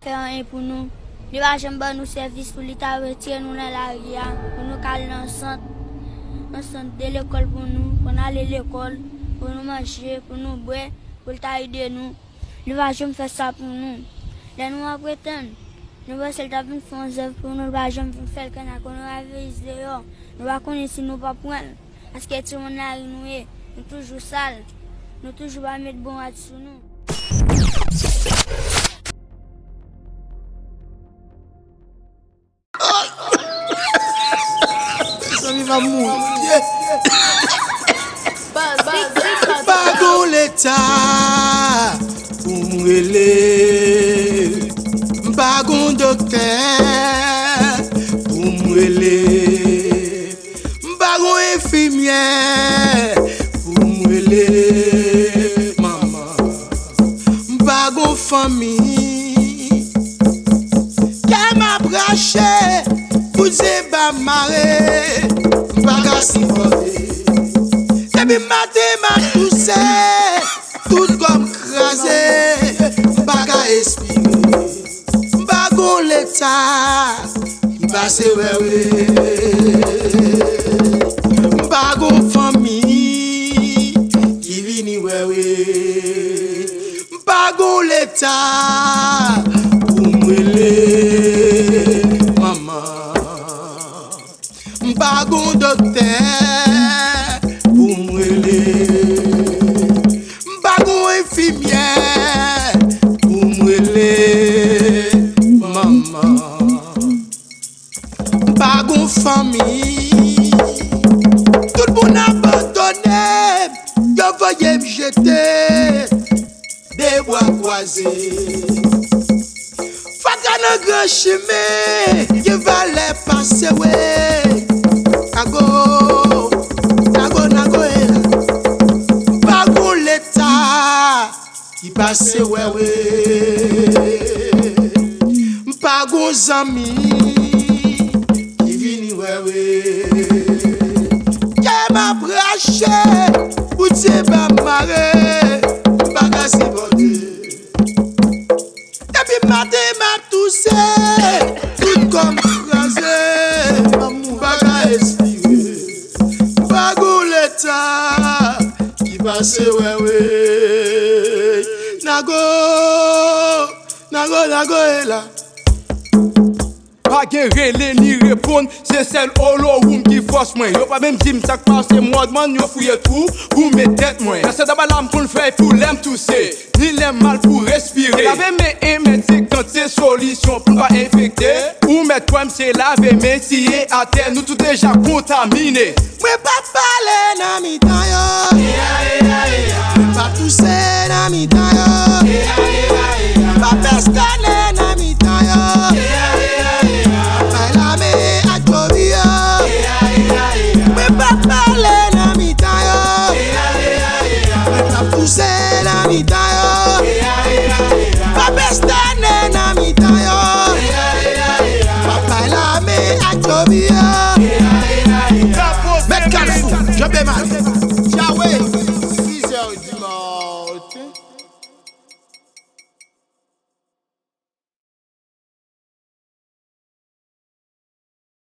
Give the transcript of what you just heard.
Faire rien pour nous. Il va jamais nous service pour l'État retirer nous dans la rue, pour nous caler dans le centre de l'école pour nous, pour aller à l'école, pour nous manger, pour nous boire, pour aider nous. Il va jamais faire ça pour nous. Là nous prétendons, nous va essayer de faire une œuvre pour nous, il va jamais faire que nous avons dehors. Nous va connaître si nous pas prendre, parce que tout le monde a nous toujours sale, nous toujours pas mettre bon à sur nous. Va mourir. Bagon l'état pour m'ouler. Bagon docteur pour m'ouler. Bagon infirmière pour m'ouler. Maman. Bagon famille. Qu'elle m'a braché. Vous êtes pas marré. Bagassi voté. Depuis matin, ma toussé, tout comme crasé. Baga espiré. Bagon l'état, qui passe ouais. Bagon famille, qui vini ouais. Bagon l'état, pour m'ouler, maman. Bagon docteur pour m'ouler. Bagon infirmière pour m'ouler, maman. Bagon famille, tout le monde abandonné. Je voyais me jeter des bois croisés. Faka nan grand chemin, je va les passer ouais. Nago ela. Bagon l'état qui passe ouais. Bagon zami qui vini ouais. Qui m'a braché pour te pas marrer. Bagassi voté. Depuis matin m'a toussé, tout comme crasé. Baga espiré. Bagon l'état qui passe ouais. Nago est là. Pas relé ni répondre, c'est celle holo room qui force moi. Yo pas même dire ça passe moi demande yo fouiller tout pour mettre tête moi. C'est d'abord l'âme pour le faire pour l'aime tousser, ni l'aime mal pour respirer. Laver mes médecins quand c'est solution pour pas infecter. Ou mettre comme c'est laver mes scier à terre nous tout déjà contaminé. Moi pas parler dans mi temps yo. Pas tousser dans mi temps yo. Pas pestaner dans mi temps yo. Poussé na mi temps yo. Pas pestaner na mi temps yo. Papa la me a chobi yo. Met calfou, je be mal.